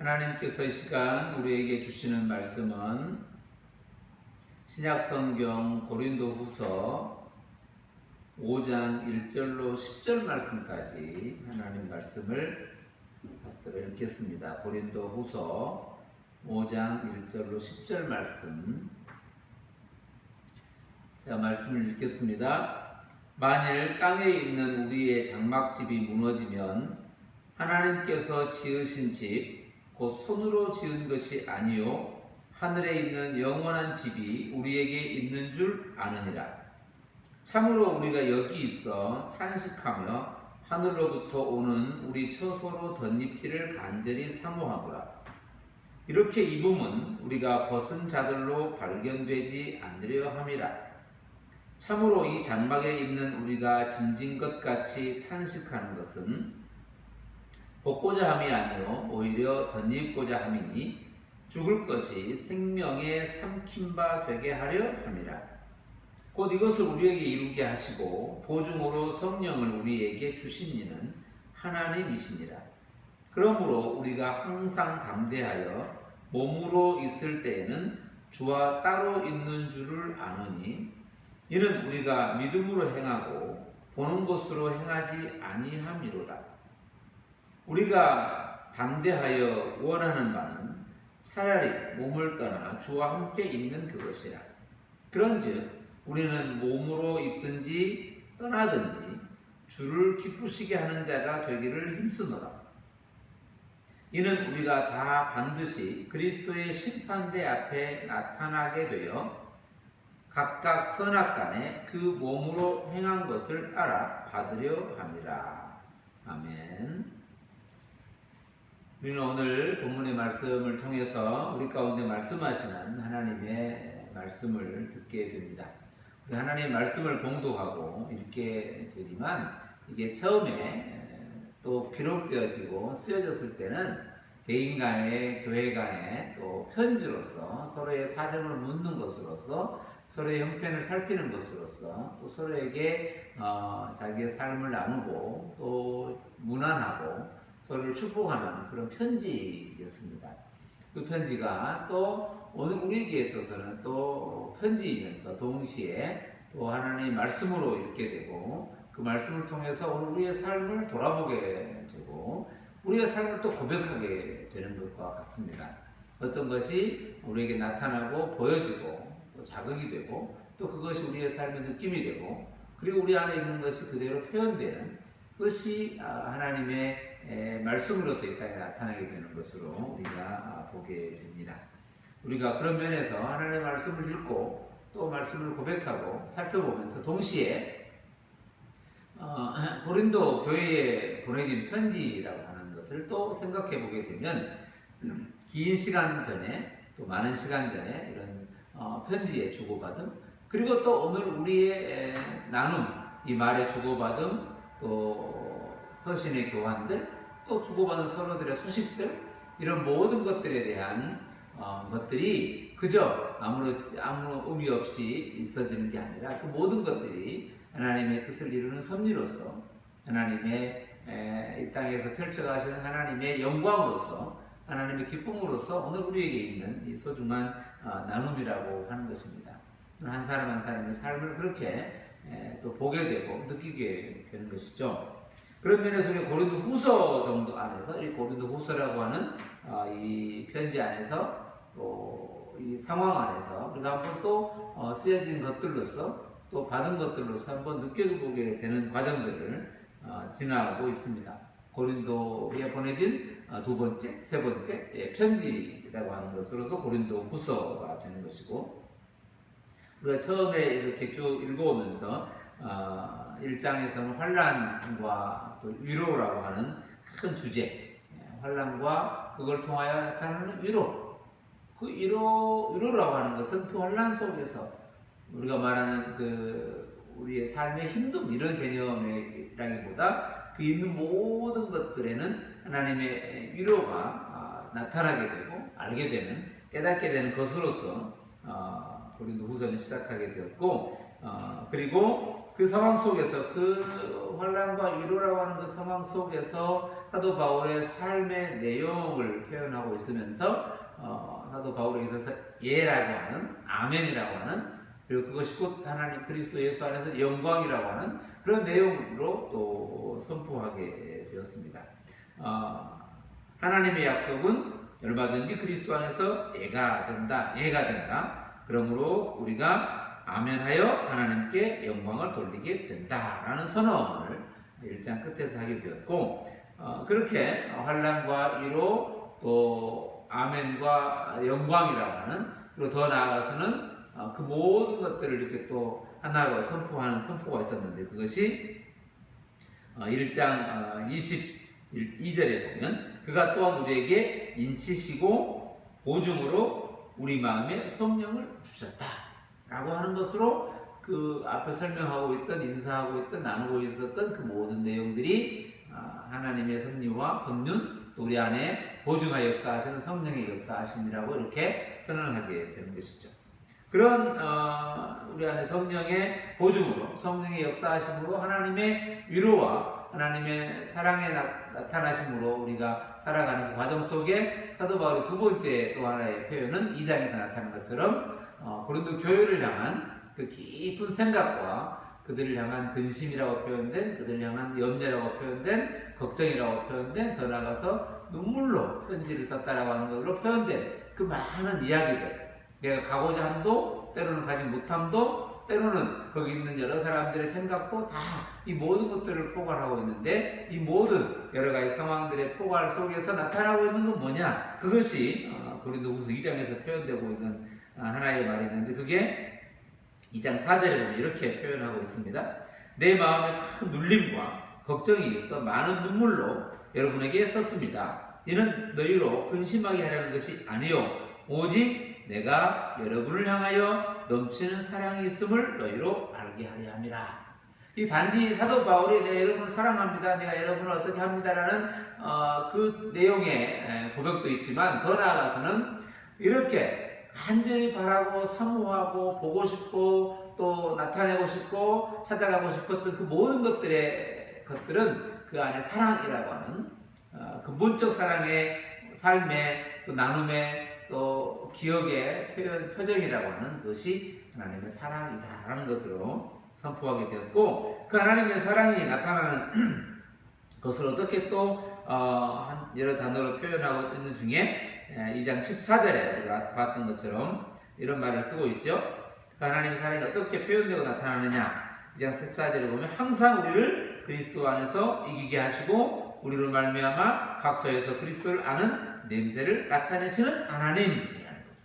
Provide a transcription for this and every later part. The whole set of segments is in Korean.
하나님께서 이 시간 우리에게 주시는 말씀은 신약성경 고린도후서 5장 1절로 10절 말씀까지 하나님 말씀을 받들어 읽겠습니다. 고린도후서 5장 1절로 10절 말씀, 제가 말씀을 읽겠습니다. 만일 땅에 있는 우리의 장막집이 무너지면 하나님께서 지으신 집 곧 손으로 지은 것이 아니요 하늘에 있는 영원한 집이 우리에게 있는 줄 아느니라. 참으로 우리가 여기 있어 탄식하며 하늘로부터 오는 우리 처소로 덧입기를 간절히 사모하노라. 이렇게 입음은 우리가 벗은 자들로 발견되지 않으려 함이라. 참으로 이 장막에 있는 우리가 짐진 것 같이 탄식하는 것은 벗고자 함이 아니요 오히려 덧입고자 함이니 죽을 것이 생명에 삼킨 바 되게 하려 함이라. 곧 이것을 우리에게 이루게 하시고 보증으로 성령을 우리에게 주신 이는 하나님이시니라. 그러므로 우리가 항상 담대하여 몸으로 있을 때에는 주와 따로 있는 줄을 아노니 이는 우리가 믿음으로 행하고 보는 것으로 행하지 아니함이로다. 우리가 담대하여 원하는 바는 차라리 몸을 떠나 주와 함께 있는 그것이라. 그런즉 우리는 몸으로 있든지 떠나든지 주를 기쁘시게 하는 자가 되기를 힘쓰노라. 이는 우리가 다 반드시 그리스도의 심판대 앞에 나타나게 되어 각각 선악간에 그 몸으로 행한 것을 따라 받으려 함이라. 아멘. 우리는 오늘 본문의 말씀을 통해서 우리 가운데 말씀하시는 하나님의 말씀을 듣게 됩니다. 우리 하나님의 말씀을 봉독하고 읽게 되지만 이게 처음에 또 기록되어지고 쓰여졌을 때는 개인 간에 교회 간에 또 편지로서 서로의 사정을 묻는 것으로서 서로의 형편을 살피는 것으로서 또 서로에게 자기의 삶을 나누고 또 문안하고 서로를 축복하는 그런 편지였습니다. 그 편지가 또 오늘 우리에게 있어서는 또 편지이면서 동시에 또 하나님의 말씀으로 읽게 되고 그 말씀을 통해서 오늘 우리의 삶을 돌아보게 되고 우리의 삶을 또 고백하게 되는 것과 같습니다. 어떤 것이 우리에게 나타나고 보여지고 또 자극이 되고 또 그것이 우리의 삶의 느낌이 되고 그리고 우리 안에 있는 것이 그대로 표현되는 그것이 하나님의 말씀으로서 이 땅에 나타나게 되는 것으로 우리가 보게 됩니다. 우리가 그런 면에서 하나님의 말씀을 읽고 또 말씀을 고백하고 살펴보면서 동시에 고린도 교회에 보내진 편지라고 하는 것을 또 생각해 보게 되면 긴 시간 전에 또 많은 시간 전에 이런 편지의 주고받음 그리고 또 오늘 우리의 나눔 이 말의 주고받음 또 서신의 교환들 또 주고받은 서로들의 소식들 이런 모든 것들에 대한 것들이 그저 아무 의미 없이 있어지는 게 아니라 그 모든 것들이 하나님의 뜻을 이루는 섭리로서 하나님의 이 땅에서 펼쳐가시는 하나님의 영광으로서 하나님의 기쁨으로서 오늘 우리에게 있는 이 소중한 나눔이라고 하는 것입니다. 한 사람 한 사람의 삶을 그렇게 또 보게 되고 느끼게 되는 것이죠. 그런 면에서 우리 고린도 후서 정도 안에서 이 고린도 후서라고 하는 이 편지 안에서 또 이 상황 안에서 우리가 한번 또 쓰여진 것들로서 또 받은 것들로서 한번 느껴보게 되는 과정들을 지나고 있습니다. 고린도에 보내진 두 번째, 세 번째 편지라고 하는 것으로서 고린도 후서가 되는 것이고 우리가 처음에 이렇게 쭉 읽어오면서 1장에서는 환난과 또 위로라고 하는 큰 주제, 환난과 그걸 통하여 나타나는 위로, 그 위로라고 하는 것은 그 환난 속에서 우리가 말하는 그 우리의 삶의 힘듦 이런 개념이라기보다 그 있는 모든 것들에는 하나님의 위로가 나타나게 되고 알게 되는 깨닫게 되는 것으로서 고린도 후서는 시작하게 되었고 그리고 그 상황 속에서 그 환난과 위로라고 하는 그 상황 속에서 사도 바울의 삶의 내용을 표현하고 있으면서 사도 바울이 있어서 예라고 하는 아멘이라고 하는 그리고 그것이 곧 하나님 그리스도 예수 안에서 영광이라고 하는 그런 내용으로 또 선포하게 되었습니다. 하나님의 약속은 얼마든지 그리스도 안에서 예가 된다. 그러므로 우리가 아멘하여 하나님께 영광을 돌리게 된다라는 선언을 1장 끝에서 하게 되었고, 그렇게 환난과 위로 또 아멘과 영광이라고 하는, 그리고 더 나아가서는 그 모든 것들을 이렇게 또 하나로 선포하는 선포가 있었는데, 그것이 1장 22절에 보면 그가 또한 우리에게 인치시고 보증으로 우리 마음에 성령을 주셨다 라고 하는 것으로 그 앞에 설명하고 있던 인사하고 있던 나누고 있었던 그 모든 내용들이 하나님의 섭리와 법륜 또 우리 안에 보증하여 역사하시는 성령의 역사하심이라고 이렇게 선언하게 되는 것이죠. 그런 우리 안에 성령의 보증으로 성령의 역사하심으로 하나님의 위로와 하나님의 사랑에 나타나심으로 우리가 살아가는 그 과정 속에 사도 바울의 두 번째 또 하나의 표현은 2장에서 나타난 것처럼 고린도 교회를 향한 그 깊은 생각과 그들을 향한 근심이라고 표현된, 그들을 향한 염려라고 표현된, 걱정이라고 표현된, 더 나아가서 눈물로 편지를 썼다라고 하는 것으로 표현된 그 많은 이야기들, 내가 가고자 함도 때로는 가지 못함도 때로는 거기 있는 여러 사람들의 생각도 다 이 모든 것들을 포괄하고 있는데, 이 모든 여러 가지 상황들의 포괄 속에서 나타나고 있는 건 뭐냐? 그것이 고린도후서 2장에서 표현되고 있는 하나의 말이 있는데, 그게 2장 4절에 보면 이렇게 표현하고 있습니다. 내 마음에 큰 눌림과 걱정이 있어 많은 눈물로 여러분에게 썼습니다. 이는 너희로 근심하게 하려는 것이 아니요 오직 내가 여러분을 향하여 넘치는 사랑이 있음을 너희로 알게 하려 함이라. 이 단지 사도 바울이 내가 여러분을 사랑합니다, 내가 여러분을 어떻게 합니다라는 그 내용의 고백도 있지만, 더 나아가서는 이렇게 간절히 바라고 사모하고 보고 싶고 또 나타내고 싶고 찾아가고 싶었던 그 모든 것들은 그 안에 사랑이라고 하는 근본적 사랑의 삶의 또 나눔의 또 기억의 표정이라고 하는 것이 하나님의 사랑이다라는 것으로 선포하게 되었고, 그 하나님의 사랑이 나타나는 것을 어떻게 또 여러 단어로 표현하고 있는 중에 2장 14절에 우리가 봤던 것처럼 이런 말을 쓰고 있죠. 그 하나님의 사랑이 어떻게 표현되고 나타나느냐, 2장 14절에 보면 항상 우리를 그리스도 안에서 이기게 하시고 우리로 말미암아 각처에서 그리스도를 아는 냄새를 나타내시는 하나님이라는 거죠.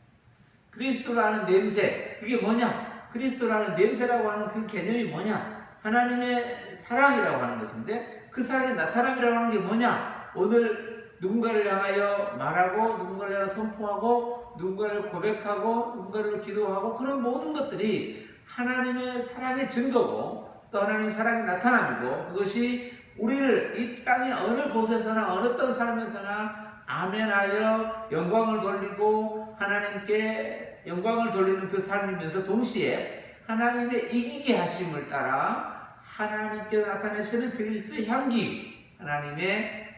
그리스도를 아는 냄새, 그게 뭐냐? 그리스도를 아는 냄새라고 하는 그 개념이 뭐냐? 하나님의 사랑이라고 하는 것인데, 그 사랑의 나타남이라고 하는 게 뭐냐? 오늘 누군가를 향하여 말하고, 누군가를 향하여 선포하고, 누군가를 고백하고, 누군가를 기도하고, 그런 모든 것들이 하나님의 사랑의 증거고 또 하나님의 사랑의 나타남이고, 그것이 우리를 이 땅의 어느 곳에서나 어느 어떤 삶에서나 아멘하여 영광을 돌리고 하나님께 영광을 돌리는 그 삶이면서 동시에 하나님의 이기게 하심을 따라 하나님께 나타내시는 그리스도의 향기, 하나님의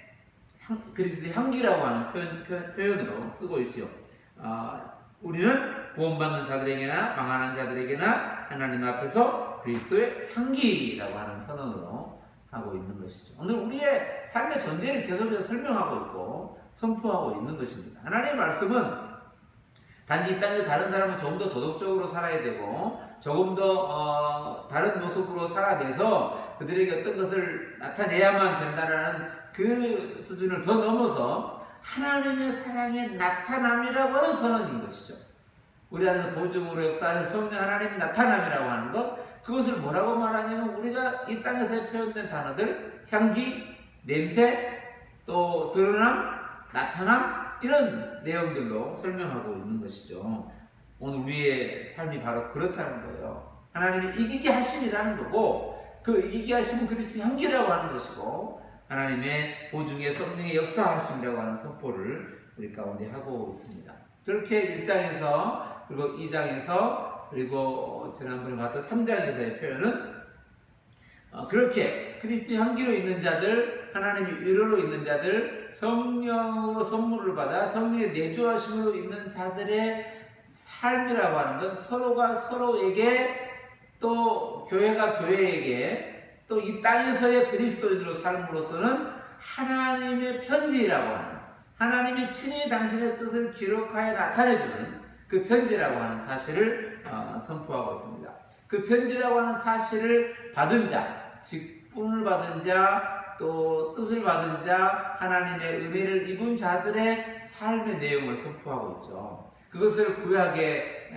그리스도의 향기라고 하는 표현으로 쓰고 있죠. 우리는 구원받는 자들에게나 망하는 자들에게나 하나님 앞에서 그리스도의 향기라고 하는 선언으로 하고 있는 것이죠. 오늘 우리의 삶의 전제를 계속해서 설명하고 있고 선포하고 있는 것입니다. 하나님의 말씀은 단지 이 땅에서 다른 사람은 조금 더 도덕적으로 살아야 되고 조금 더 다른 모습으로 살아내서 그들에게 어떤 것을 나타내야만 된다라는 그 수준을 더 넘어서 하나님의 사랑의 나타남이라고 하는 선언인 것이죠. 우리 안에서 보증으로 역사하실 성령 하나님의 나타남이라고 하는 것, 그것을 뭐라고 말하냐면 우리가 이 땅에서 표현된 단어들, 향기, 냄새, 또 드러남, 나타남, 이런 내용들로 설명하고 있는 것이죠. 오늘 우리의 삶이 바로 그렇다는 거예요. 하나님이 이기게 하심이라는 거고, 그 이기게 하심은 그리스도의 향기라고 하는 것이고, 하나님의 보증의 성령의 역사하심이라고 하는 선포를 우리 가운데 하고 있습니다. 그렇게 1장에서 그리고 2장에서 그리고 지난번에 봤던 3장에서의 표현은 그렇게 그리스도의 향기로 있는 자들, 하나님의 위로로 있는 자들, 성령으로 선물을 받아 성령의 내주하심으로 있는 자들의 삶이라고 하는 건 서로가 서로에게, 또 교회가 교회에게, 또 이 땅에서의 그리스도인으로 삶으로서는 하나님의 편지라고 하는, 하나님이 친히 당신의 뜻을 기록하여 나타내주는 그 편지라고 하는 사실을 선포하고 있습니다. 그 편지라고 하는 사실을 받은 자, 직분을 받은 자, 또 뜻을 받은 자, 하나님의 은혜를 입은 자들의 삶의 내용을 선포하고 있죠. 그것을 구약의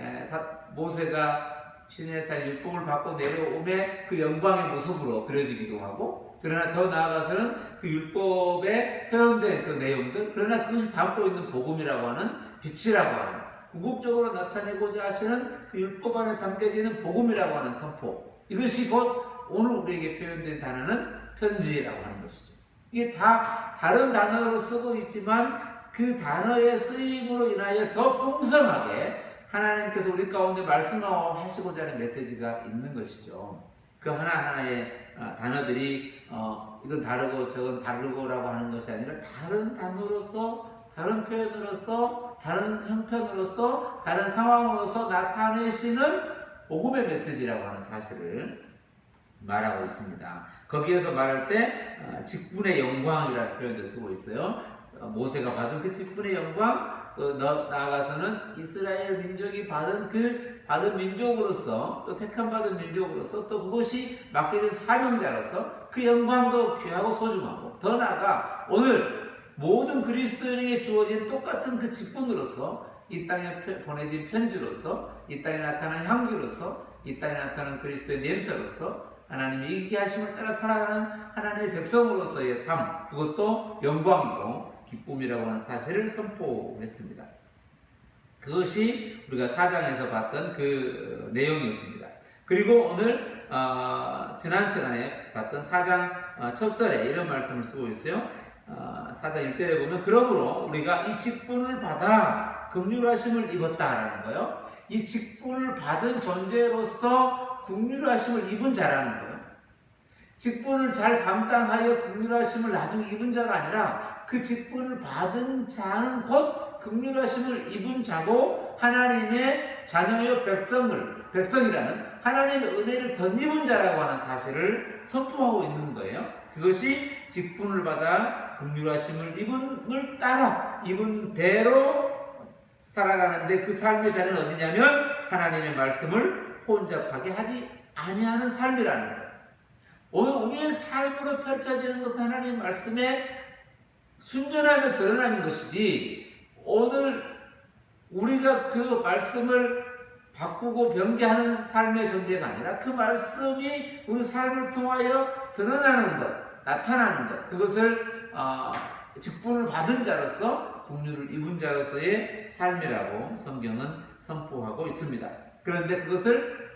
모세가 시내산 율법을 받고 내려오매 그 영광의 모습으로 그려지기도 하고, 그러나 더 나아가서는 그 율법에 표현된 그 내용들, 그러나 그것이 담고 있는 복음이라고 하는, 빛이라고 하는, 궁극적으로 나타내고자 하시는 그 율법 안에 담겨지는 복음이라고 하는 선포, 이것이 곧 오늘 우리에게 표현된 단어는 편지라고 하는 것이죠. 이게 다 다른 단어로 쓰고 있지만 그 단어의 쓰임으로 인하여 더 풍성하게 하나님께서 우리 가운데 말씀하시고자 하는 메시지가 있는 것이죠. 그 하나하나의 단어들이 이건 다르고 저건 다르고라고 하는 것이 아니라 다른 단어로서, 다른 표현으로서, 다른 형편으로서, 다른 상황으로서 나타내시는 복음의 메시지라고 하는 사실을 말하고 있습니다. 거기에서 말할 때 직분의 영광이라는 표현도 쓰고 있어요. 모세가 받은 그 직분의 영광, 또 나아가서는 이스라엘 민족이 받은 민족으로서, 또 택함 받은 민족으로서, 또 그것이 맡겨진 사명자로서 그 영광도 귀하고 소중하고, 더 나아가 오늘 모든 그리스도인에게 주어진 똑같은 그 직분으로서, 이 땅에 보내진 편지로서, 이 땅에 나타난 향기로서, 이 땅에 나타난 그리스도의 냄새로서, 하나님의 이기하심을 따라 살아가는 하나님의 백성으로서의 삶, 그것도 영광이고 기쁨이라고 하는 사실을 선포했습니다. 그것이 우리가 4장에서 봤던 그 내용이었습니다. 그리고 오늘 지난 시간에 봤던 4장 첫 절에 이런 말씀을 쓰고 있어요. 4장 1절에 보면 그러므로 우리가 이 직분을 받아 긍휼하심을 입었다라는 거예요. 이 직분을 받은 존재로서 긍휼하심을 입은 자라는 거예요. 직분을 잘 감당하여 긍휼하심을 나중에 입은 자가 아니라 그 직분을 받은 자는 곧 긍휼하심을 입은 자고 하나님의 자녀요 백성이라는 하나님의 은혜를 덧입은 자라고 하는 사실을 선포하고 있는 거예요. 그것이 직분을 받아 긍휼하심을 입음을 따라 입은 대로 살아가는데, 그 삶의 자리는 어디냐면 하나님의 말씀을 혼잡하게 하지 아니하는 삶이라는 거예요. 오늘 우리의 삶으로 펼쳐지는 것은 하나님의 말씀에 순전하며 드러나는 것이지, 오늘 우리가 그 말씀을 바꾸고 변개하는 삶의 존재가 아니라 그 말씀이 우리 삶을 통하여 드러나는 것, 나타나는 것, 그것을 직분을 받은 자로서, 긍휼을 입은 자로서의 삶이라고 성경은 선포하고 있습니다. 그런데 그것을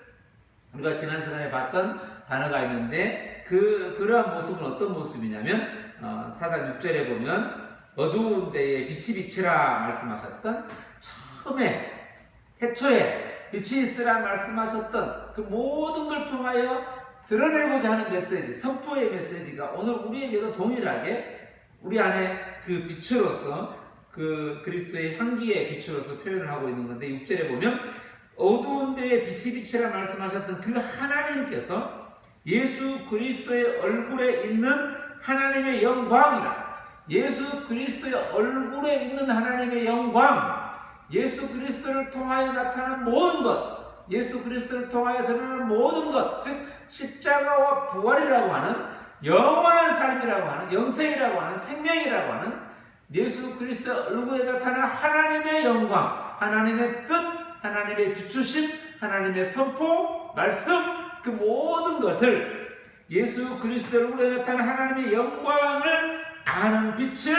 우리가 지난 시간에 봤던 단어가 있는데, 그러한 모습은 어떤 모습이냐면 4장 6절에 보면 어두운 데에 빛이 비치라 말씀하셨던, 처음에 태초에 빛이 있으라 말씀하셨던 그 모든 걸 통하여 드러내고자 하는 메시지, 선포의 메시지가 오늘 우리에게도 동일하게 우리 안에 그 빛으로서, 그 그리스도의 향기의 빛으로서 표현을 하고 있는 건데, 6절에 보면 어두운 데에 빛이 비치라 말씀하셨던 그 하나님께서 예수 그리스도의 얼굴에 있는 하나님의 영광이라, 예수 그리스도의 얼굴에 있는 하나님의 영광, 예수 그리스도를 통하여 나타난 모든 것, 예수 그리스도를 통하여 드러나는 모든 것, 즉 십자가와 부활이라고 하는 영원한 삶이라고 하는, 영생이라고 하는, 생명이라고 하는 예수 그리스도의 얼굴에 나타난 하나님의 영광, 하나님의 뜻, 하나님의 비추심, 하나님의 선포, 말씀, 그 모든 것을 예수 그리스도의 얼굴에 나타난 하나님의 영광을 아는 빛을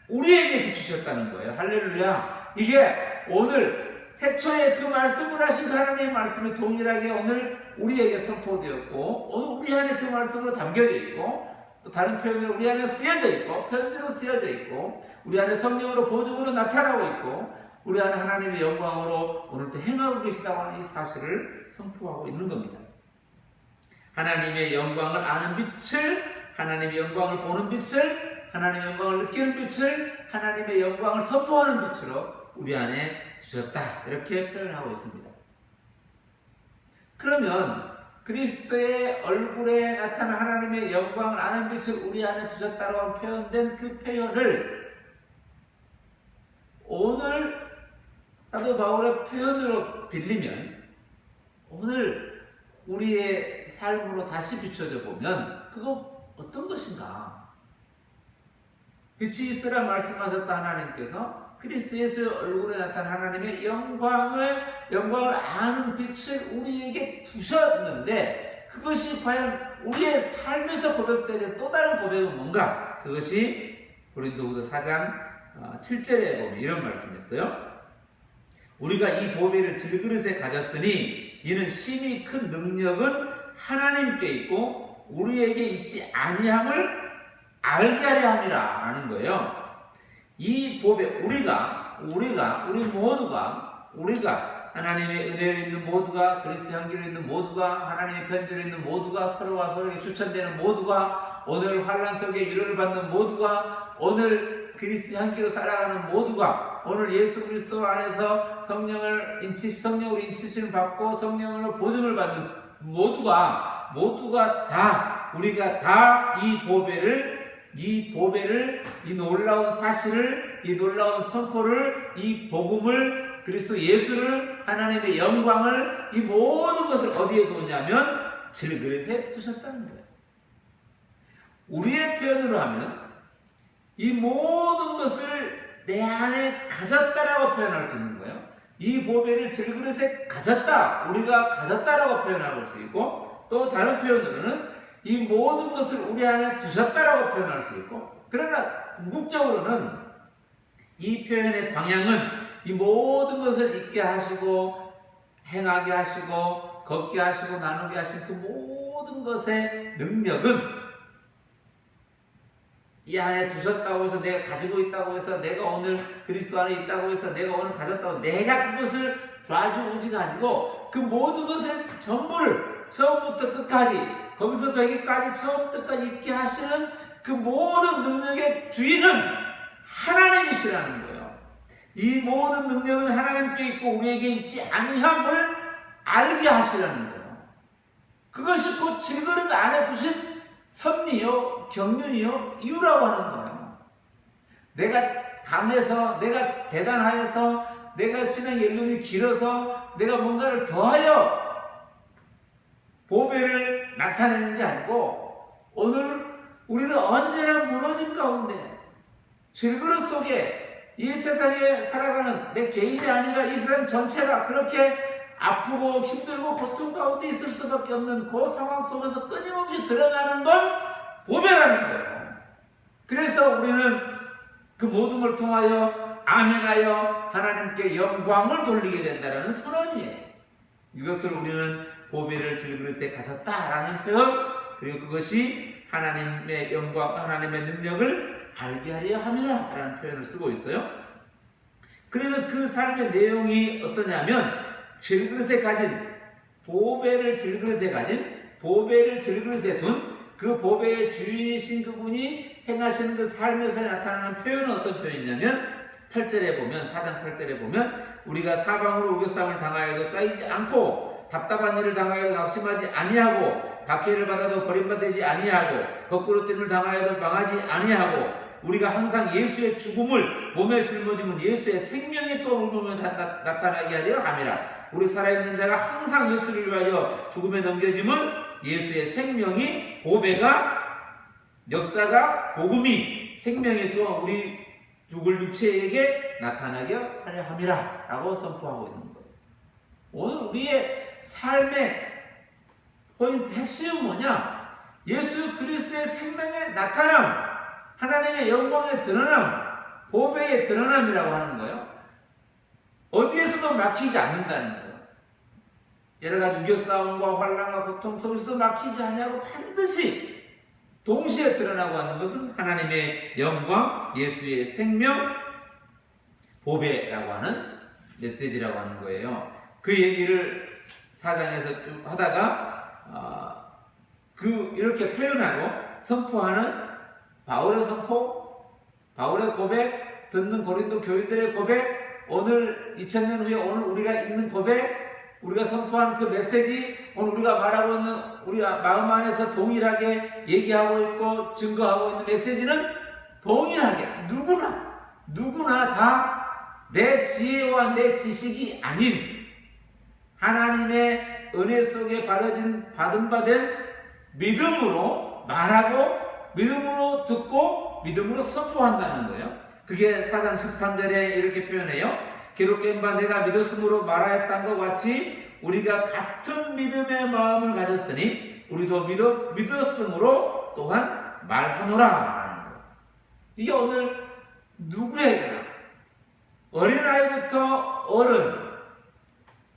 우리에게 비추셨다는 거예요. 할렐루야. 이게 오늘 태초에 그 말씀을 하신 그 하나님의 말씀이 동일하게 오늘 우리에게 선포되었고, 오늘 우리 안에 그 말씀으로 담겨져 있고, 또 다른 표현으로 우리 안에 쓰여져 있고, 편지로 쓰여져 있고, 우리 안에 성령으로 보증으로 나타나고 있고, 우리 안에 하나님의 영광으로 오늘도 행하고 계시다고 하는 이 사실을 선포하고 있는 겁니다. 하나님의 영광을 아는 빛을, 하나님의 영광을 보는 빛을, 하나님의 영광을 느끼는 빛을, 하나님의 영광을 선포하는 빛으로 우리 안에 두셨다. 이렇게 표현하고 있습니다. 그러면 그리스도의 얼굴에 나타난 하나님의 영광을 아는 빛을 우리 안에 두셨다고 표현된 그 표현을 오늘 사도 바울의 표현으로 빌리면 오늘 우리의 삶으로 다시 비춰져 보면 그거 어떤 것인가? 빛이 있으라 말씀하셨다 하나님께서 그리스도 예수의 얼굴에 나타난 하나님의 영광을 아는 빛을 우리에게 두셨는데 그것이 과연 우리의 삶에서 고백되는 또 다른 고백은 뭔가? 그것이 고린도후서 4장 7절에 보면 이런 말씀이었어요. 우리가 이 보배를 질그릇에 가졌으니 이는 심히 큰 능력은 하나님께 있고 우리에게 있지 아니함을 알게 하려 함이라 라는 거예요. 이 보배, 우리 모두가 하나님의 은혜로 있는 모두가, 그리스도 향기로 있는 모두가, 하나님의 편지로 있는 모두가, 서로가 서로에게 추천되는 모두가, 오늘 환난 속에 위로를 받는 모두가, 오늘 그리스도 향기로 살아가는 모두가, 오늘 예수 그리스도 안에서 성령으로 인치심을 받고 성령으로 보증을 받는 모두가 다, 우리가 다 이 보배를, 이 놀라운 사실을, 이 놀라운 선포를, 이 복음을, 그리스도 예수를, 하나님의 영광을, 이 모든 것을 어디에 두었냐면 질그릇에 두셨다는 거예요. 우리의 표현으로 하면 이 모든 것을 내 안에 가졌다라고 표현할 수 있는 거예요. 이 보배를 질그릇에 가졌다, 우리가 가졌다라고 표현할 수 있고, 또 다른 표현으로는 이 모든 것을 우리 안에 두셨다라고 표현할 수 있고, 그러나 궁극적으로는 이 표현의 방향은 이 모든 것을 있게 하시고 행하게 하시고 걷게 하시고 나누게 하신 그 모든 것의 능력은 이 안에 두셨다고 해서 내가 가지고 있다고 해서 내가 오늘 그리스도 안에 있다고 해서 내가 오늘 가졌다고 내가 그것을 좌지우지가 아니고 그 모든 것을 전부를 처음부터 끝까지 거기서부터 여기까지 처음부터 끝까지 있게 하시는 그 모든 능력의 주인은 하나님이시라는 거예요. 이 모든 능력은 하나님께 있고 우리에게 있지 아니함을 알게 하시라는 거예요. 그것이 곧 질그릇 안에 두신 섭리요, 경륜이요, 이유라고 하는 거예요. 내가 강해서, 내가 대단하여서, 내가 신앙 연륜이 길어서, 내가 뭔가를 더하여 보배를 나타내는 게 아니고, 오늘 우리는 언제나 무너짐 가운데, 질그릇 속에 이 세상에 살아가는 내 개인이 아니라 이 세상 전체가 그렇게 아프고 힘들고 고통 가운데 있을 수밖에 없는 그 상황 속에서 끊임없이 드러나는 건 보배라는 거예요. 그래서 우리는 그 모든 걸 통하여 아멘하여 하나님께 영광을 돌리게 된다는 선언이에요. 이것을 우리는 보배를 질그릇에 가졌다라는 표현, 그리고 그것이 하나님의 영광, 하나님의 능력을 알게 하려 함이라 라는 표현을 쓰고 있어요. 그래서 그 삶의 내용이 어떠냐면 질그릇에 가진 보배를 질그릇에 둔 그 보배의 주인이신 그분이 행하시는 그 삶에서 나타나는 표현은 어떤 표현이냐면 8절에 보면 4장 8절에 보면 우리가 사방으로 우겨싸움을 당하여도 쌓이지 않고 답답한 일을 당하여도 낙심하지 아니하고 박해를 받아도 버림받지 아니하고 거꾸로 뜸을 당하여도 망하지 아니하고 우리가 항상 예수의 죽음을 몸에 짊어지면 예수의 생명이 또 우리 몸에 나타나게 하려 함이라. 우리 살아있는 자가 항상 예수를 위하여 죽음에 넘겨짐은 예수의 생명이 보배가 역사가 복음이 생명이 또 우리 죽을 육체에게 나타나게 하려 함이라 라고 선포하고 있는 거예요. 오늘 우리의 삶의 포인트 핵심은 뭐냐? 예수 그리스도의 생명의 나타남, 하나님의 영광의 드러남, 보배의 드러남이라고 하는 거예요. 어디에서도 막히지 않는다는 거예요. 여러 가지 우겨싸움과 환난과 고통 속에서도 막히지 않냐고 반드시 동시에 드러나고 하는 것은 하나님의 영광, 예수의 생명, 보배라고 하는 메시지라고 하는 거예요. 그 얘기를 4장에서 쭉 하다가 이렇게 표현하고 선포하는 바울의 선포, 바울의 고백, 듣는 고린도 교인들의 고백, 오늘 2000년 후에 오늘 우리가 읽는 고백, 우리가 선포하는 그 메시지, 오늘 우리가 말하고 있는 우리가 마음 안에서 동일하게 얘기하고 있고 증거하고 있는 메시지는 동일하게 누구나 다 내 지혜와 내 지식이 아닌 하나님의 은혜 속에 받은 바 된 믿음으로 말하고 믿음으로 듣고 믿음으로 선포한다는 거예요. 그게 4장 13절에 이렇게 표현해요. 기록된 바 내가 믿었으므로 말하였던 것 같이 우리가 같은 믿음의 마음을 가졌으니 우리도 믿었으므로 또한 말하노라 하는 거예요. 이게 오늘 누구에게나 어린아이부터 어른,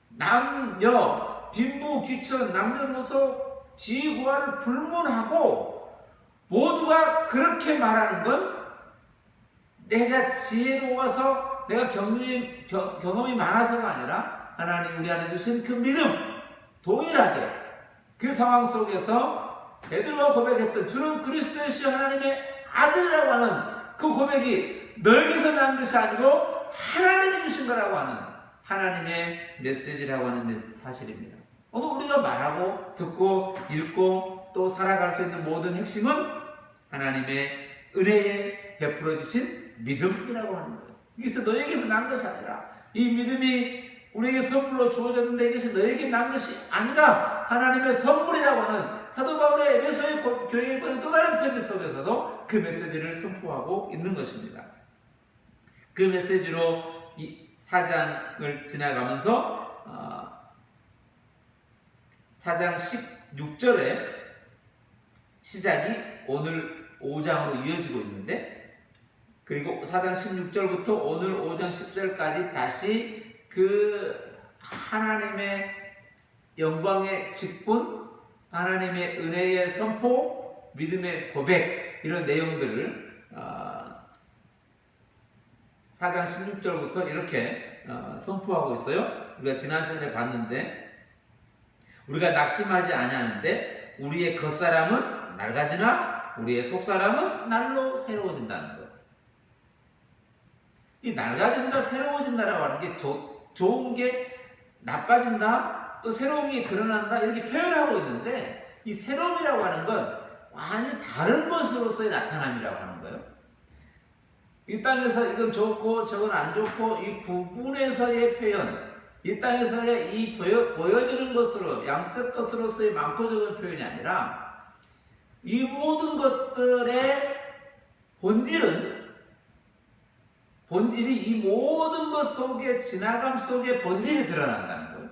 남녀, 빈부, 귀천, 남녀노소, 지위고하를 불문하고 모두가 그렇게 말하는 건 내가 지혜로워서 내가 경험이 많아서가 아니라 하나님 우리 안에 주신 그 믿음, 동일하게 그 상황 속에서 베드로가 고백했던 주는 그리스도이시여 하나님의 아들이라고 하는 그 고백이 너에게서 난 것이 아니고 하나님이 주신 거라고 하는 하나님의 메시지라고 하는 사실입니다. 오늘 우리가 말하고 듣고 읽고 또 살아갈 수 있는 모든 핵심은 하나님의 은혜에 베풀어 주신 믿음이라고 하는 거예요. 이것이 너에게서 난 것이 아니라 이 믿음이 우리에게 선물로 주어졌는데 이것이 너에게 난 것이 아니라 하나님의 선물이라고 하는 사도 바울의 에베소의 교회에 보낸 또 다른 편지 속에서도 그 메시지를 선포하고 있는 것입니다. 그 메시지로 이 4장을 지나가면서 4장 16절에 시작이 오늘 5장으로 이어지고 있는데 그리고 4장 16절부터 오늘 5장 10절까지 다시 그 하나님의 영광의 직분, 하나님의 은혜의 선포, 믿음의 고백 이런 내용들을 4장 16절부터 이렇게 선포하고 있어요. 우리가 지난 시간에 봤는데 우리가 낙심하지 아니하는데 우리의 겉사람은 낡아지나 우리의 속사람은 날로 새로워진다는 것. 이 낡아진다 새로워진다라고 하는 게 좋은 게 나빠진다 또 새로운 게 드러난다 이렇게 표현하고 있는데 이 새로움이라고 하는 건 완전히 다른 것으로서의 나타남이라고 하는 거예요. 이 땅에서 이건 좋고 저건 안 좋고 이 구분에서의 표현, 이 땅에서의 이 보여지는 것으로 양적 것으로서의 많고 적은 표현이 아니라 이 모든 것들의 본질이 이 모든 것 속에 지나감 속에 본질이 드러난다는 거예요.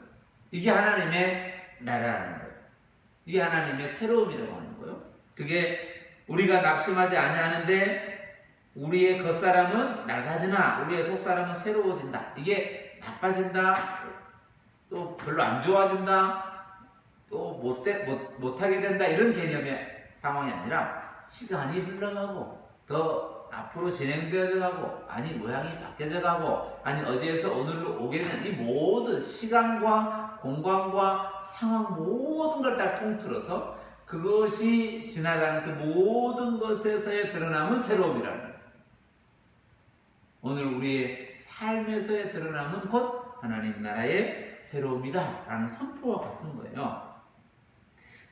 이게 하나님의 나라라는 거예요. 이게 하나님의 새로움이라고 하는 거예요. 그게 우리가 낙심하지 아니하는데 우리의 겉사람은 낡아지나 우리의 속사람은 새로워진다. 이게 나빠진다. 또 별로 안 좋아진다. 또 못하게 된다. 이런 개념의 상황이 아니라 시간이 흘러가고 더 앞으로 진행되어 가고 아니 모양이 바뀌어져 가고 아니 어디에서 오늘로 오게 되는 이 모든 시간과 공간과 상황 모든 걸 다 통틀어서 그것이 지나가는 그 모든 것에서의 드러남은 새로움이라는 거예요. 오늘 우리의 삶에서의 드러남은 곧 하나님 나라의 새로움이다 라는 선포와 같은 거예요.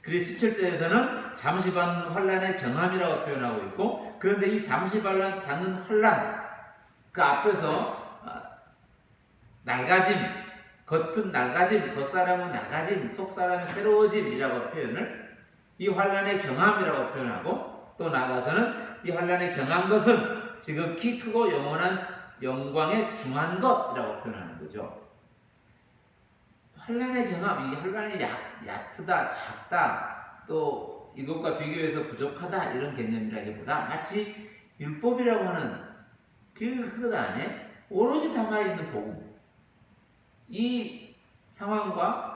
그래서 17절에서는 잠시 받는 환난의 경함이라고 표현하고 있고 그런데 이 잠시 받는 환난 그 앞에서 낡아짐, 겉은 낡아짐, 겉사람은 낡아짐, 속사람은 새로워짐이라고 표현을 이 환난의 경함이라고 표현하고 또 나아가서는 이 환난의 경한 것은 지극히 크고 영원한 영광에 중한 것이라고 표현하는 거죠. 환난의 경험, 이 환난이 얕다, 작다, 또 이것과 비교해서 부족하다 이런 개념이라기보다 마치 율법이라고 하는 그 안에 오로지 담아있는 복음, 이 상황과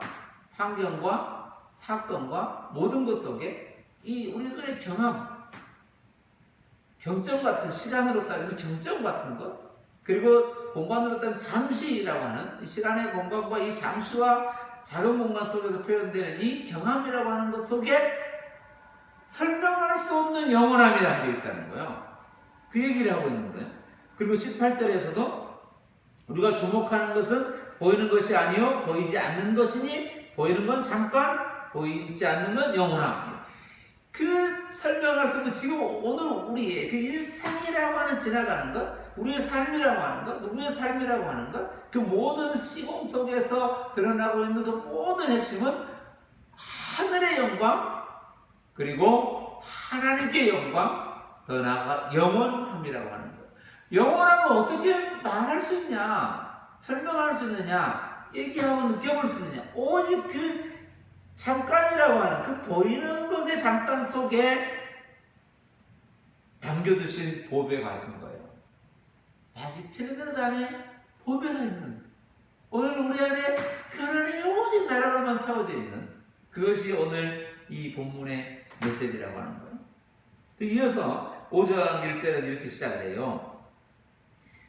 환경과 사건과 모든 것 속에 이 우리들의 경점 같은 시간으로 따지면 경점 같은 것 그리고 공간으로 따지면 잠시라고 하는 시간의 공간과 이 잠시와 작은 공간 속에서 표현되는 이 경험이라고 하는 것 속에 설명할 수 없는 영원함이 담겨 있다는 거예요. 그 얘기를 하고 있는 거예요. 그리고 18절에서도 우리가 주목하는 것은 보이는 것이 아니요 보이지 않는 것이니 보이는 건 잠깐 보이지 않는 건 영원함. 그 설명할 수 없는 지금 오늘 우리의 그 일상이라고 하는 지나가는 것, 우리의 삶이라고 하는 것, 누구의 삶이라고 하는 것, 그 모든 시공 속에서 드러나고 있는 그 모든 핵심은 하늘의 영광, 그리고 하나님께 영광, 더 나아가 영원함이라고 하는 것. 영원함을 어떻게 말할 수 있냐, 설명할 수 있느냐, 얘기하고 느껴볼 수 있느냐. 오직 그 잠깐이라고 하는 그 보이는 것의 잠깐 속에 담겨두신 보배가 있는 거예요. 아직 질그릇 안에 보배가 있는, 오늘 우리 안에 그 하나님의 오직 나라로만 차오져 있는 그것이 오늘 이 본문의 메시지라고 하는 거예요. 이어서 5장 1절은 이렇게 시작을 해요.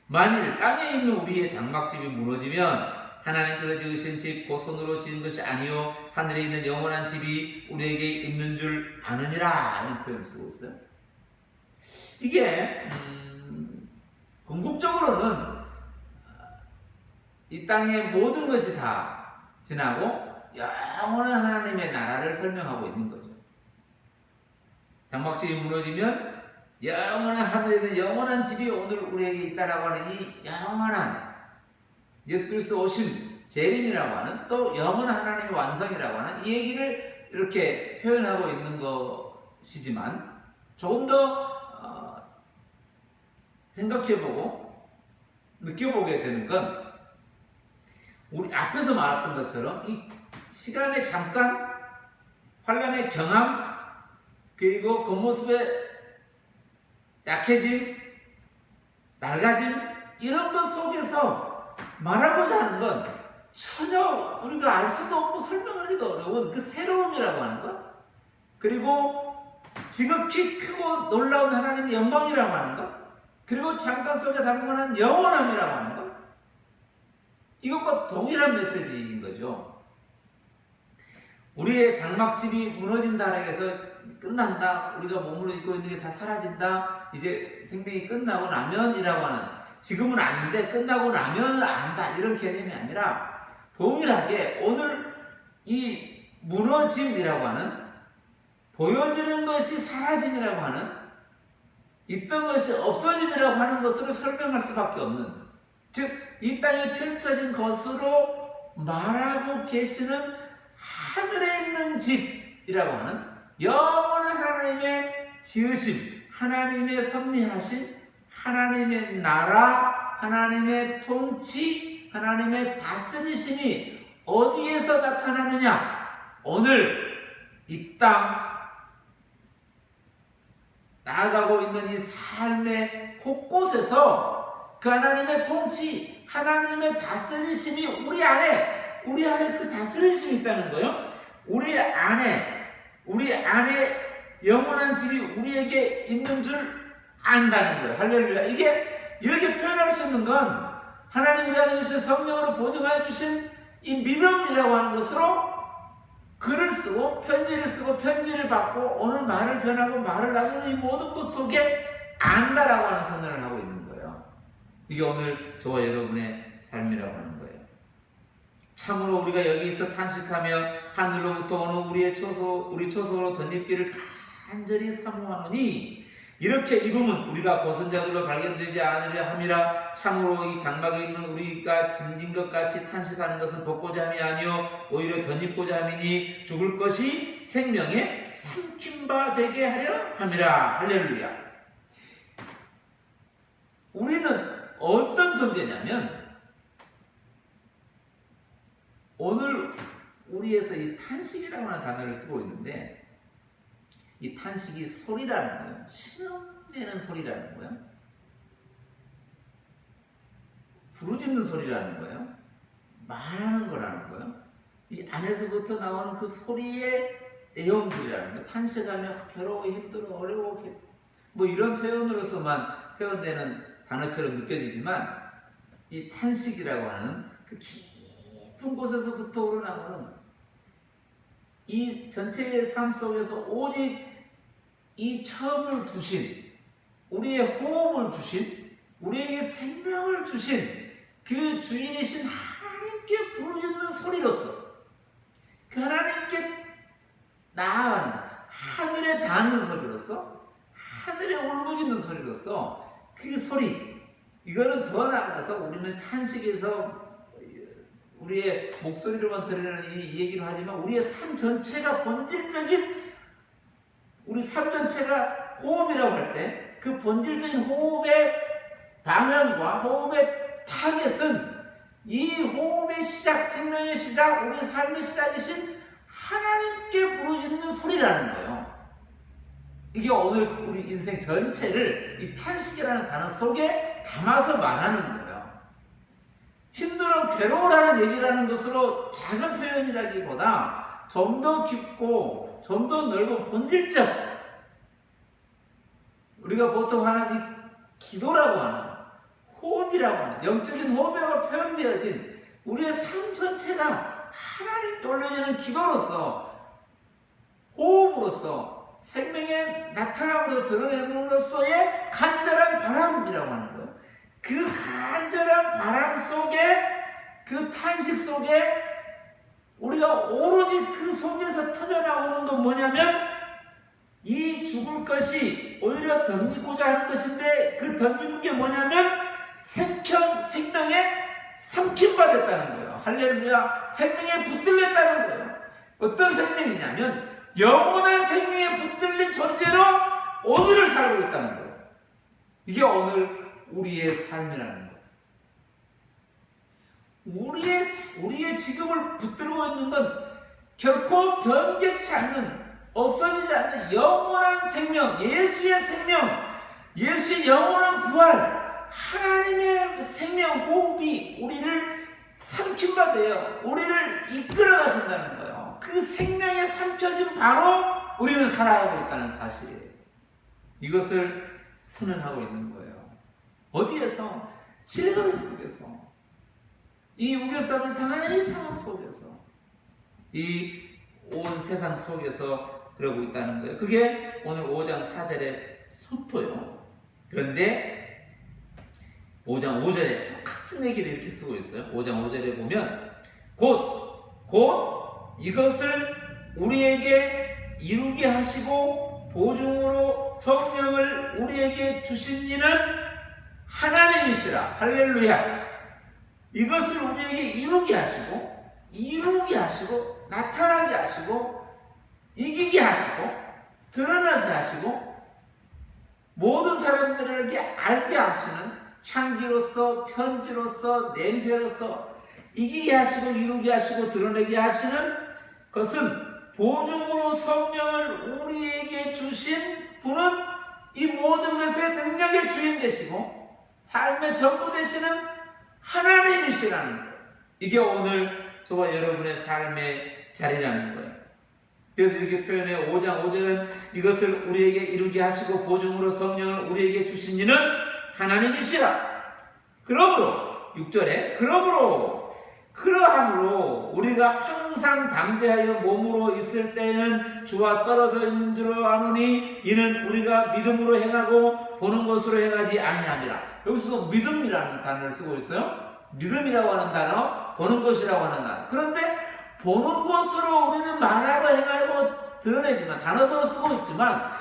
만일 땅에 있는 우리의 장막집이 무너지면 하나님께서 지으신 집 곧 손으로 지은 것이 아니요 하늘에 있는 영원한 집이 우리에게 있는 줄 아느니라, 이런 표현을 쓰고 있어요. 이게 궁극적으로는 이 땅의 모든 것이 다 지나고 영원한 하나님의 나라를 설명하고 있는 거죠. 장막집이 무너지면 영원한 하늘에 있는 영원한 집이 오늘 우리에게 있다라고 하는 이 영원한 예수 그리스도 오신 재림이라고 하는, 또 영원한 하나님의 완성이라고 하는 이 얘기를 이렇게 표현하고 있는 것이지만, 조금 더 생각해보고 느껴보게 되는 건 우리 앞에서 말했던 것처럼 이 시간의 잠깐, 환란의 경험, 그리고 겉모습의 약해짐, 낡아짐, 이런 것 속에서 말하고자 하는 건 전혀 우리가 알 수도 없고 설명하기도 어려운 그 새로움이라고 하는 것, 그리고 지극히 크고 놀라운 하나님의 영광이라고 하는 것, 그리고 잠깐 속에 담겨난 영원함이라고 하는 것, 이것과 동일한 메시지인 거죠. 우리의 장막집이 무너진다라고 해서 끝난다, 우리가 몸으로 입고 있는 게 다 사라진다, 이제 생명이 끝나고 나면이라고 하는, 지금은 아닌데 끝나고 나면 안다, 이런 개념이 아니라 동일하게 오늘 이 무너짐이라고 하는, 보여지는 것이 사라짐이라고 하는, 있던 것이 없어짐이라고 하는 것으로 설명할 수밖에 없는, 즉 이 땅에 펼쳐진 것으로 말하고 계시는 하늘에 있는 집이라고 하는 영원한 하나님의 지으심, 하나님의 섭리하신 하나님의 나라, 하나님의 통치, 하나님의 다스리심이 어디에서 나타나느냐? 오늘 이 땅 나아가고 있는 이 삶의 곳곳에서 그 하나님의 통치, 하나님의 다스리심이 우리 안에 그 다스리심이 있다는 거예요. 우리 안에 영원한 집이 우리에게 있는 줄 안다는 거예요. 할렐루야. 이게 이렇게 표현할 수 있는 건 하나님 우리 안에 주신 성령으로 보증하여 주신 이 믿음이라고 하는 것으로 글을 쓰고 편지를 쓰고 편지를 받고 오늘 말을 전하고 말을 나누는 이 모든 것 속에 안다라고 하는 선언을 하고 있는 거예요. 이게 오늘 저와 여러분의 삶이라고 하는 거예요. 참으로 우리가 여기서 탄식하며 하늘로부터 오는 우리 초소로 덧입기를 간절히 사모하노니 이렇게 입으면 우리가 벗은 자들로 발견되지 않으려 함이라. 참으로 이 장막에 있는 우리가 짐진 것 같이 탄식하는 것은 벗고자 함이 아니요 오히려 덧입고자 함이니 죽을 것이 생명에 삼킨 바 되게 하려 함이라. 할렐루야. 우리는 어떤 존재냐면 오늘 우리에서 이 탄식이라고 하는 단어를 쓰고 있는데 이 탄식이 소리라는 거예요. 신음내는 소리라는 거예요. 부르짖는 소리라는 거예요. 말하는 거라는 거예요. 이 안에서부터 나오는 그 소리의 내용들이라는 거예요. 탄식하며 괴로워, 힘들어, 어려워, 뭐 이런 표현으로서만 표현되는 단어처럼 느껴지지만 이 탄식이라고 하는 그 깊은 곳에서부터 우러나오는 이 전체의 삶 속에서 오직 이 처음을 두신, 우리의 호흡을 주신, 우리에게 생명을 주신 그 주인이신 하나님께 부르짖는 소리로서, 그 하나님께 나아가는, 하늘에 닿는 소리로서, 하늘에 울부짖는 소리로서, 그 소리, 이거는 더 나아가서 우리는 탄식에서 우리의 목소리로만 들으려는 이 얘기를 하지만 우리의 삶 전체가 본질적인, 우리 삶 전체가 호흡이라고 할 때 그 본질적인 호흡의 방향과 호흡의 타겟은 이 호흡의 시작, 생명의 시작, 우리 삶의 시작이신 하나님께 부르짖는 소리라는 거예요. 이게 오늘 우리 인생 전체를 이 탄식이라는 단어 속에 담아서 말하는 거예요. 힘들어, 괴로워라는 얘기라는 것으로 작은 표현이라기보다 좀 더 깊고 좀 더 넓은 본질적, 우리가 보통 하는 이 기도라고 하는, 호흡이라고 하는, 영적인 호흡이라고 표현되어진 우리의 삶 전체가 하나님께 올려지는 기도로서, 호흡으로서, 생명의 나타남으로 드러냄으로써의 간절한 바람이라고 하는 거예요. 그 간절한 바람 속에, 그 탄식 속에 우리가 오로지 그 속에서 터져나오는 건 뭐냐면 이 죽을 것이 오히려 던지고자 하는 것인데, 그 던지는 게 뭐냐면 생명에 삼킴받았다는 거예요. 할렐루야. 생명에 붙들렸다는 거예요. 어떤 생명이냐면 영원한 생명에 붙들린 존재로 오늘을 살고 있다는 거예요. 이게 오늘 우리의 삶이라는 거예요. 우리의 지금을 붙들고 있는 건 결코 변개치 않는, 없어지지 않는 영원한 생명, 예수의 생명, 예수의 영원한 부활, 하나님의 생명 호흡이 우리를 삼킴받아요. 우리를 이끌어 가신다는 거예요. 그 생명에 삼켜진 바로 우리는 살아가고 있다는 사실이에요. 이것을 선언하고 있는 거예요. 어디에서? 질그릇 속에서, 이 우겨쌈을 당하는 이 상황 속에서, 이 온 세상 속에서 그러고 있다는 거예요. 그게 오늘 5장 4절의 선포요. 그런데 5장 5절에 똑같은 얘기를 이렇게 쓰고 있어요. 5장 5절에 보면 곧 이것을 우리에게 이루게 하시고 보증으로 성령을 우리에게 주신 이는 하나님이시라. 할렐루야. 이것을 우리에게 이루게 하시고 나타나게 하시고 이기게 하시고 드러나게 하시고 모든 사람들에게 알게 하시는 향기로서, 편지로서, 냄새로서 이기게 하시고 이루게 하시고 드러내게 하시는 것은 보증으로 성령을 우리에게 주신 분은 이 모든 것의 능력의 주인 되시고 삶의 전부 되시는 하나님이시라는 거예요. 이게 오늘 저와 여러분의 삶의 자리라는 거예요. 그래서 이렇게 표현해 5장 5절은 이것을 우리에게 이루게 하시고 보증으로 성령을 우리에게 주신 이는 하나님이시라. 그러므로 6절에 그러함으로 우리가 항상 담대하여 몸으로 있을 때에는 주와 떨어져 있는 줄 아노니 이는 우리가 믿음으로 행하고 보는 것으로 행하지 아니함이라. 여기서 믿음이라는 단어를 쓰고 있어요. 믿음이라고 하는 단어, 보는 것이라고 하는 단어. 그런데 보는 것으로 우리는 말하고 행하고 드러내지만, 단어도 쓰고 있지만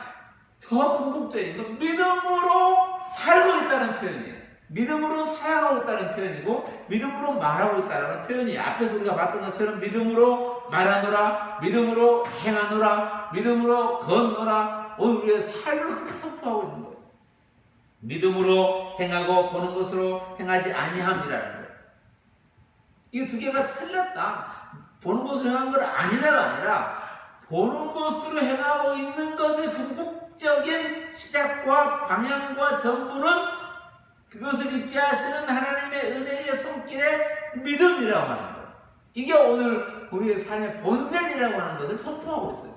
더 궁극적인 건 믿음으로 살고 있다는 표현이에요. 믿음으로 살아가고 있다는 표현이고 믿음으로 말하고 있다는 표현이에요. 앞에서 우리가 봤던 것처럼 믿음으로 말하노라, 믿음으로 행하노라, 믿음으로 걷노라. 오늘 우리의 삶을 그렇게 선포하고 있는 거예요. 믿음으로 행하고 보는 것으로 행하지 아니함이라는 거예요. 이 두 개가 틀렸다. 보는 것으로 행한 건 아니다가 아니라 보는 것으로 행하고 있는 것의 궁극적인 시작과 방향과 전부는 그것을 있게 하시는 하나님의 은혜의 손길의 믿음이라고 하는 거예요. 이게 오늘 우리의 삶의 본질이라고 하는 것을 선포하고 있어요.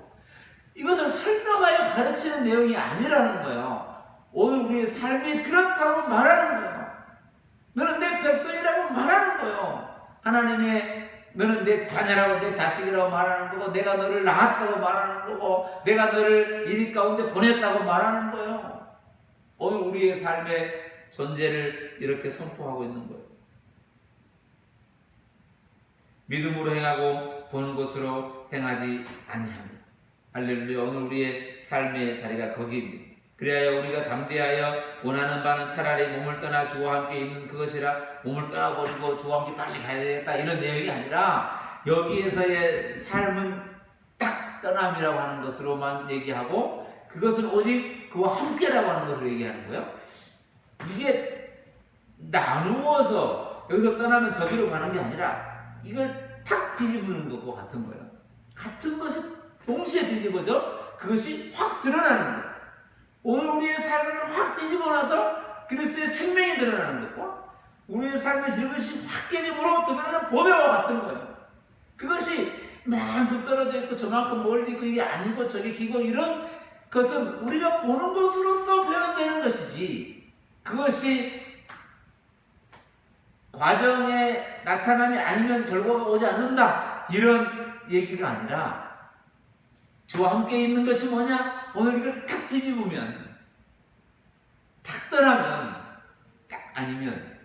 이것을 설명하여 가르치는 내용이 아니라는 거예요. 오늘 우리의 삶이 그렇다고 말하는 거예요. 너는 내 백성이라고 말하는 거예요. 하나님의 너는 내 자녀라고 내 자식이라고 말하는 거고 내가 너를 낳았다고 말하는 거고 내가 너를 이 가운데 보냈다고 말하는 거예요. 오늘 우리의 삶의 존재를 이렇게 선포하고 있는 거예요. 믿음으로 행하고 보는 것으로 행하지 아니하며. 할렐루야. 오늘 우리의 삶의 자리가 거기입니다. 그리하여 우리가 담대하여 원하는 바는 차라리 몸을 떠나 주와 함께 있는 그것이라. 몸을 떠나버리고 주와 함께 빨리 가야 되겠다 이런 내용이 아니라 여기에서의 삶은 딱 떠남이라고 하는 것으로만 얘기하고 그것은 오직 그와 함께라고 하는 것으로 얘기하는 거예요. 이게 나누어서 여기서 떠나면 저기로 가는 게 아니라 이걸 탁 뒤집는 것과 같은 거예요. 같은 것이 동시에 뒤집어져 그것이 확 드러나는 거예요. 오늘 우리의 삶을 확 뒤집어 놔서 그리스도의 생명이 드러나는 것과 우리의 삶에서 이것이 확 깨짐으로 드러나는 보배와 같은 거예요. 그것이 만큼 떨어져 있고 저만큼 멀리 있고 이게 아니고 저게 기고 이런 것은 우리가 보는 것으로서 표현되는 것이지 그것이 과정의 나타남이 아니면 결과가 오지 않는다 이런 얘기가 아니라 주와 함께 있는 것이 뭐냐? 오늘 이걸 탁 뒤집으면 탁 떠나면 딱 아니면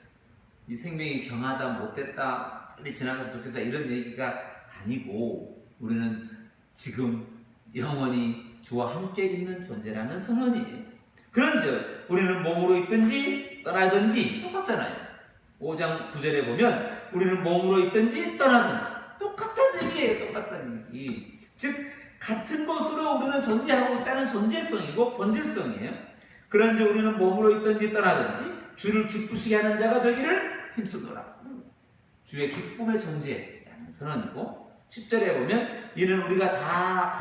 이 생명이 경하다 못됐다 빨리 지나가면 좋겠다 이런 얘기가 아니고 우리는 지금 영원히 주와 함께 있는 존재라는 선언이에요. 그런즉 우리는 몸으로 있든지 떠나든지 똑같잖아요. 5장 9절에 보면 우리는 몸으로 있든지 떠나든지 똑같다는 얘기예요. 똑같다는 얘기. 즉 같은 것으로 우리는 존재하고 있다는 존재성이고 본질성이에요. 그런즉 우리는 몸으로 있든지 떠나든지 주를 기쁘시게 하는 자가 되기를 힘쓰노라. 주의 기쁨의 존재라는 선언이고 10절에 보면 이는 우리가 다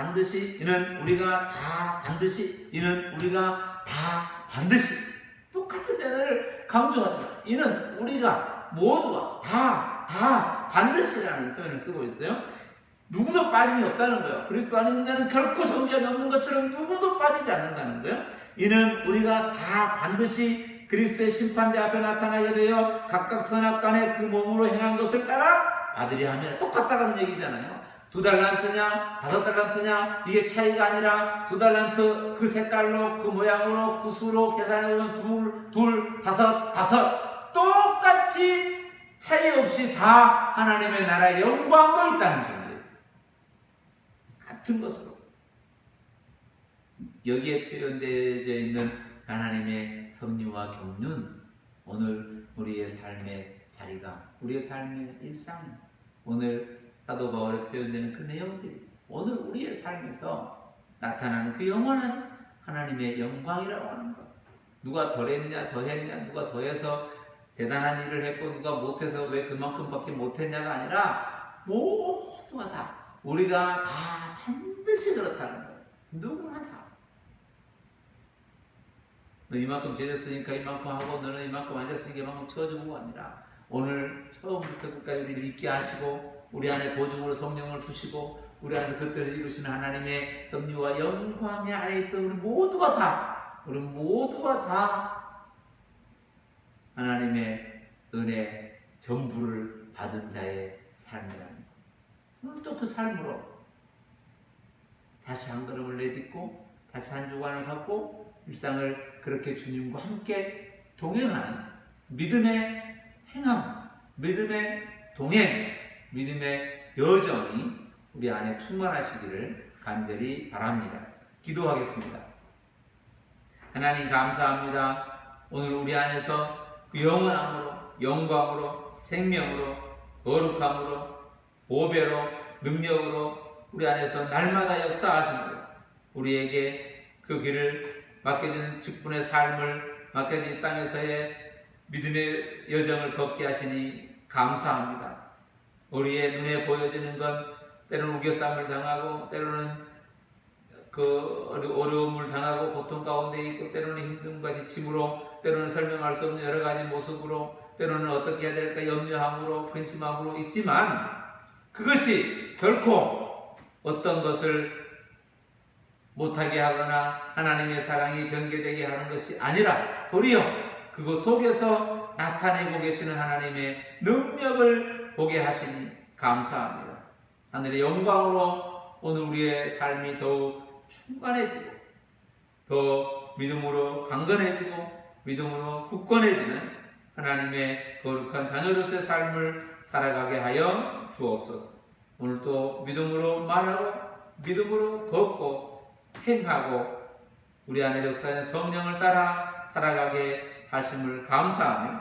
반드시 똑같은 단어를 강조합니다. 이는 우리가 모두가 다 반드시라는 표현을 쓰고 있어요. 누구도 빠짐이 없다는 거예요. 그리스도 안에 있는 자는 결코 정죄함이 없는 것처럼 누구도 빠지지 않는다는 거예요. 이는 우리가 다 반드시 그리스도의 심판대 앞에 나타나게 되어 각각 선악간에 그 몸으로 행한 것을 따라 받으려 하면 똑같다는 얘기잖아요. 2달란트냐 5달란트냐 이게 차이가 아니라 2달란트 그 색깔로 그 모양으로 그 수로 계산해보면 둘, 다섯 똑같이 차이 없이 다 하나님의 나라의 영광으로 있다는 겁니다. 같은 것으로 여기에 표현되어 있는 하나님의 섭리와 경륜 오늘 우리의 삶의 자리가 우리의 삶의 일상 오늘 사도 바울에 표현되는 그 내용들이 오늘 우리의 삶에서 나타나는 그 영원한 하나님의 영광이라고 하는 것. 누가 덜했냐 더했냐 누가 더해서 대단한 일을 했고 누가 못해서 왜 그만큼밖에 못했냐가 아니라 모두가 다 우리가 다 반드시 그렇다는 거예요. 누구나 다. 너 이만큼 죄졌으니까 이만큼 하고 너는 이만큼 안 됐으니까 이만큼 쳐주고 아니라 오늘 처음부터 끝까지 우리를 있게 하시고 우리 안에 보증으로 성령을 주시고 우리 안에 그것들을 이루시는 하나님의 섭리와 영광의 안에 있던 우리 모두가 다 하나님의 은혜 전부를 받은 자의 삶이라는 것. 오늘 또 그 삶으로 다시 한 걸음을 내딛고 다시 한 주간을 갖고 일상을 그렇게 주님과 함께 동행하는 믿음의 행함, 믿음의 동행, 믿음의 여정이 우리 안에 충만하시기를 간절히 바랍니다. 기도하겠습니다. 하나님 감사합니다. 오늘 우리 안에서 그 영원함으로, 영광으로, 생명으로, 거룩함으로, 보배로, 능력으로 우리 안에서 날마다 역사하시고 우리에게 그 길을 맡겨진 직분의 삶을 맡겨진 땅에서의 믿음의 여정을 걷게 하시니 감사합니다. 우리의 눈에 보여지는 건 때로는 우겨쌈을 당하고 때로는 그 어려움을 당하고 고통 가운데 있고 때로는 힘듦과 지침으로 때로는 설명할 수 없는 여러 가지 모습으로 때로는 어떻게 해야 될까 염려함으로 근심함으로 있지만 그것이 결코 어떤 것을 못하게 하거나 하나님의 사랑이 변개되게 하는 것이 아니라 도리어 그것 속에서 나타내고 계시는 하나님의 능력을 보게 하시니 감사합니다. 하늘의 영광으로 오늘 우리의 삶이 더욱 충만해지고 더 믿음으로 강건해지고 믿음으로 굳건해지는 하나님의 거룩한 자녀로서의 삶을 살아가게 하여 주옵소서. 오늘도 믿음으로 말하고 믿음으로 걷고 행하고 우리 안에 역사하는 성령을 따라 살아가게 하심을 감사하며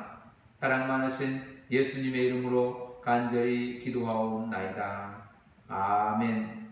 사랑 많으신 예수님의 이름으로 간절히 기도하옵나이다. 아멘.